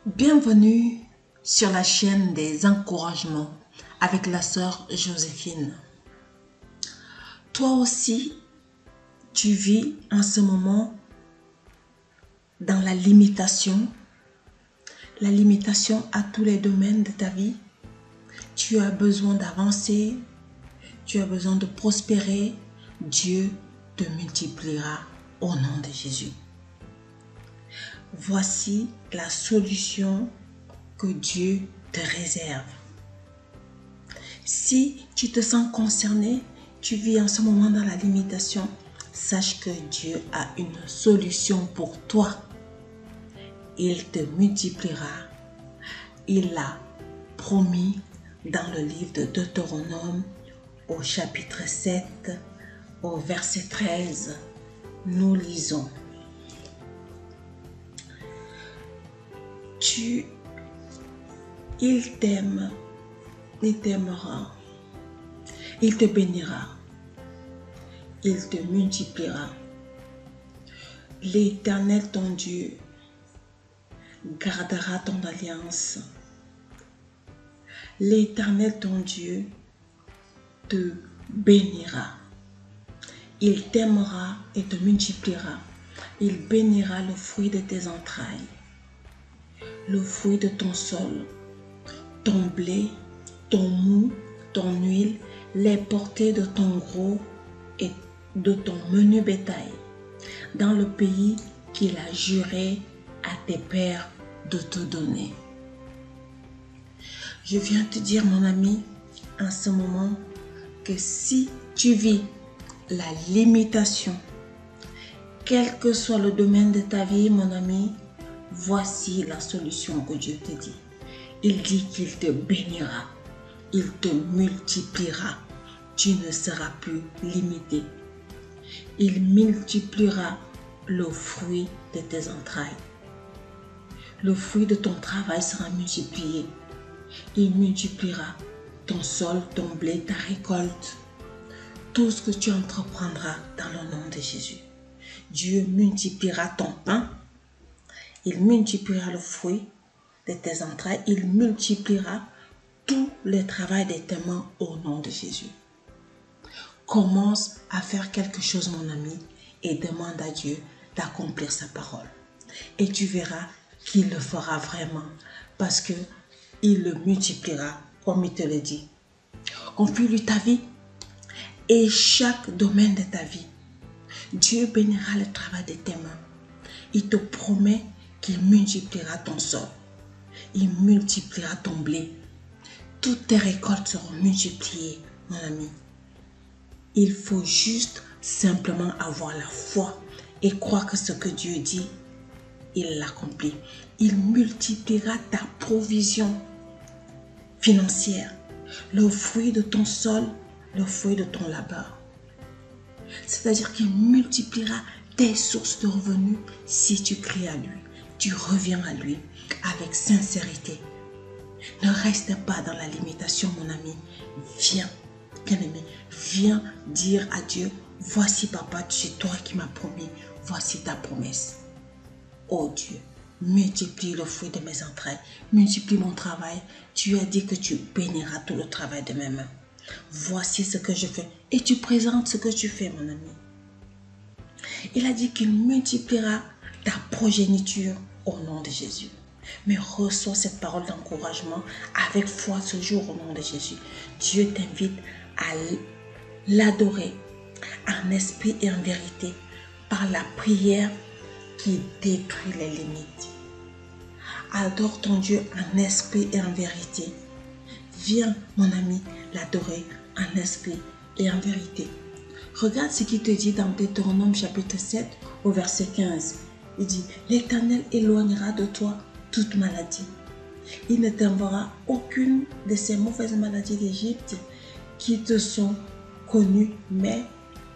Bienvenue sur la chaîne des encouragements avec la sœur Joséphine. Toi aussi, tu vis en ce moment dans la limitation à tous les domaines de ta vie. Tu as besoin d'avancer, tu as besoin de prospérer. Dieu te multipliera au nom de Jésus. Voici la solution que Dieu te réserve. Si tu te sens concerné, tu vis en ce moment dans la limitation, sache que Dieu a une solution pour toi. Il te multipliera. Il l'a promis dans le livre de Deutéronome au chapitre 7, au verset 13. Nous lisons. Il t'aime, il t'aimera, il te bénira, il te multipliera. L'Éternel ton Dieu gardera ton alliance. L'Éternel ton Dieu te bénira. Il t'aimera et te multipliera. Il bénira le fruit de tes entrailles, le fruit de ton sol, ton blé, ton mou, ton huile, les portées de ton gros et de ton menu bétail, dans le pays qu'il a juré à tes pères de te donner. Je viens te dire, mon ami, en ce moment, que si tu vis la limitation, quel que soit le domaine de ta vie, mon ami, voici la solution que Dieu te dit. Il dit qu'il te bénira, il te multipliera. Tu ne seras plus limité. Il multipliera le fruit de tes entrailles. Le fruit de ton travail sera multiplié. Il multipliera ton sol, ton blé, ta récolte, tout ce que tu entreprendras dans le nom de Jésus. Dieu multipliera ton pain. Il multipliera le fruit de tes entrailles. Il multipliera tout le travail de tes mains au nom de Jésus. Commence à faire quelque chose, mon ami, et demande à Dieu d'accomplir sa parole. Et tu verras qu'il le fera vraiment parce que il le multipliera comme il te le dit. Confie-lui ta vie et chaque domaine de ta vie. Dieu bénira le travail de tes mains. Il te promet qu'il multipliera ton sol. Il multipliera ton blé. Toutes tes récoltes seront multipliées, mon ami. Il faut juste simplement avoir la foi et croire que ce que Dieu dit, il l'accomplit. Il multipliera ta provision financière, le fruit de ton sol, le fruit de ton labeur. C'est-à-dire qu'il multipliera tes sources de revenus si tu cries à lui. Tu reviens à lui avec sincérité. Ne reste pas dans la limitation, mon ami. Viens, bien-aimé, viens dire à Dieu, voici papa, c'est toi qui m'as promis, voici ta promesse. Oh Dieu, multiplie le fruit de mes entrailles, multiplie mon travail. Tu as dit que tu béniras tout le travail de mes mains. Voici ce que je fais. Et tu présentes ce que tu fais, mon ami. Il a dit qu'il multipliera ta progéniture au nom de Jésus. Mais reçois cette parole d'encouragement avec foi ce jour au nom de Jésus. Dieu t'invite à l'adorer en esprit et en vérité par la prière qui détruit les limites. Adore ton Dieu en esprit et en vérité. Viens, mon ami, l'adorer en esprit et en vérité. Regarde ce qu'il te dit dans Deutéronome chapitre 7 au verset 15. Il dit, l'Éternel éloignera de toi toute maladie. Il ne t'enverra aucune de ces mauvaises maladies d'Égypte qui te sont connues, mais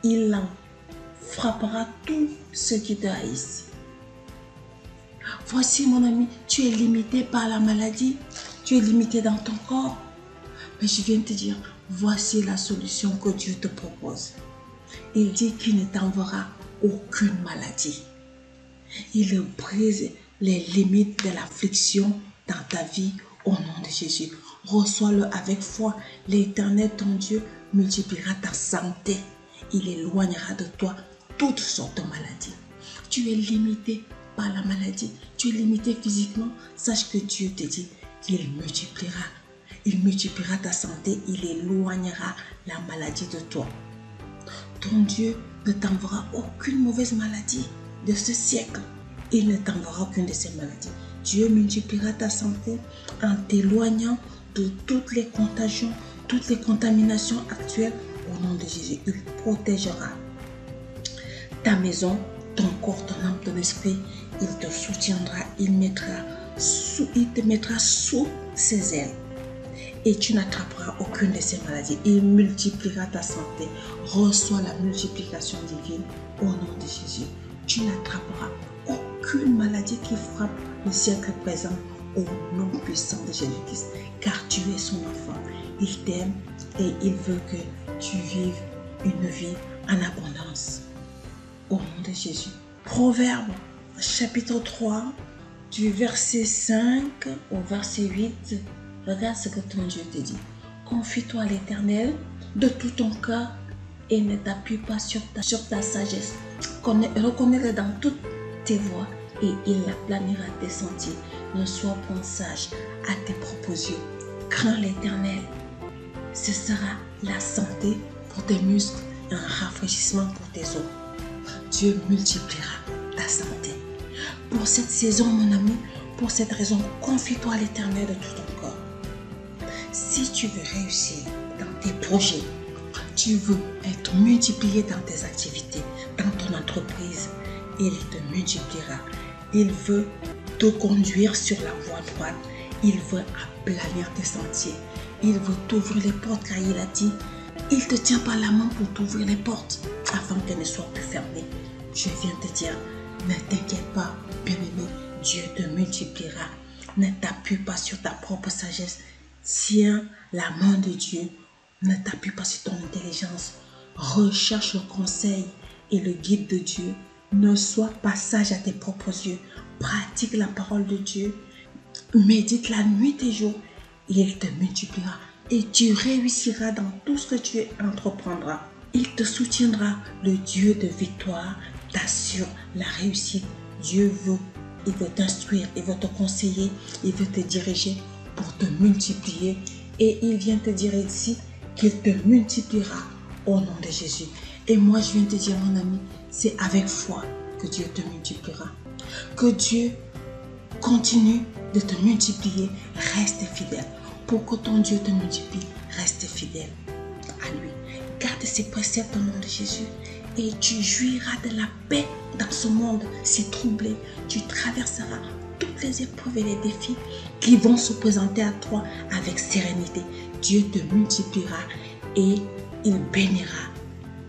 il en frappera tous ceux qui te haïssent. Voici, mon ami, tu es limité par la maladie, tu es limité dans ton corps. Mais je viens te dire, voici la solution que Dieu te propose. Il dit qu'il ne t'enverra aucune maladie. Il brise les limites de l'affliction dans ta vie au nom de Jésus. Reçois-le avec foi. L'Éternel, ton Dieu, multipliera ta santé. Il éloignera de toi toutes sortes de maladies. Tu es limité par la maladie. Tu es limité physiquement. Sache que Dieu te dit qu'il multipliera. Il multipliera ta santé. Il éloignera la maladie de toi. Ton Dieu ne t'enverra aucune mauvaise maladie de ce siècle. Il ne t'enverra aucune de ces maladies. Dieu multipliera ta santé en t'éloignant de toutes les contagions, toutes les contaminations actuelles au nom de Jésus. Il protégera ta maison, ton corps, ton âme, ton esprit. Il te soutiendra, il te mettra sous ses ailes. Et tu n'attraperas aucune de ces maladies. Il multipliera ta santé. Reçois la multiplication divine au nom de Jésus. Tu n'attraperas aucune maladie qui frappe le siècle présent au nom puissant de Jésus-Christ. Car tu es son enfant. Il t'aime et il veut que tu vives une vie en abondance. Au nom de Jésus. Proverbe chapitre 3 du verset 5 au verset 8. Regarde ce que ton Dieu te dit. Confie-toi à l'Éternel de tout ton cœur et ne t'appuie pas sur ta sagesse. Reconnais-le dans toutes tes voies et il aplanira tes sentiers. Ne sois point sage à tes propres yeux. Crains l'Éternel. Ce sera la santé pour tes muscles et un rafraîchissement pour tes os. Dieu multipliera ta santé. Pour cette saison, mon ami, pour cette raison, confie-toi à l'Éternel de tout ton corps. Si tu veux réussir dans tes projets, tu veux être multiplié dans tes activités, dans ton entreprise, il te multipliera. Il veut te conduire sur la voie droite. Il veut aplanir tes sentiers. Il veut t'ouvrir les portes car il a dit, il te tient par la main pour t'ouvrir les portes afin qu'elles ne soient plus fermées. Je viens te dire, ne t'inquiète pas, bien-aimé, Dieu te multipliera. Ne t'appuie pas sur ta propre sagesse. Tiens la main de Dieu. Ne t'appuie pas sur ton intelligence. Recherche le conseil et le guide de Dieu. Ne sois pas sage à tes propres yeux. Pratique la parole de Dieu. Médite la nuit et jour. Il te multipliera et tu réussiras dans tout ce que tu entreprendras. Il te soutiendra. Le Dieu de victoire t'assure la réussite. Dieu il veut t'instruire, il veut te conseiller, il veut te diriger pour te multiplier. Et il vient te dire ici qu'il te multipliera au nom de Jésus. Et moi, je viens te dire, mon ami, c'est avec foi que Dieu te multipliera. Que Dieu continue de te multiplier. Reste fidèle. Pour que ton Dieu te multiplie, reste fidèle à lui. Garde ses préceptes au nom de Jésus. Et tu jouiras de la paix dans ce monde si troublé. Tu traverseras toutes les épreuves et les défis qui vont se présenter à toi avec sérénité. Dieu te multipliera et il bénira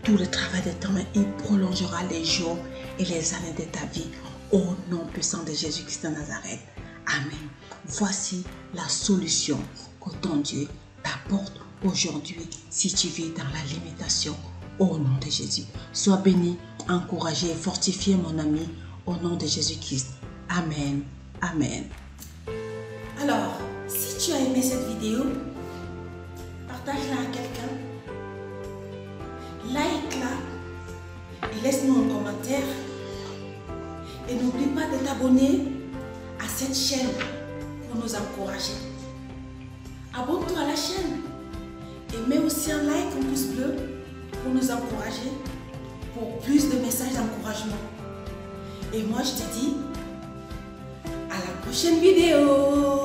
tout le travail de ta main. Il prolongera les jours et les années de ta vie au nom puissant de Jésus-Christ de Nazareth. Amen. Voici la solution que ton Dieu t'apporte aujourd'hui si tu vis dans la limitation. Au nom de Jésus. Sois béni, encouragé et fortifié, mon ami, au nom de Jésus-Christ. Amen. Amen. Alors, si tu as aimé cette vidéo, partage-la à quelqu'un. Like-la et laisse-nous un commentaire. Et n'oublie pas de t'abonner à cette chaîne pour nous encourager. Abonne-toi à la chaîne et mets aussi un like, un pouce bleu pour nous encourager, pour plus de messages d'encouragement. Et moi, je te dis à la prochaine vidéo.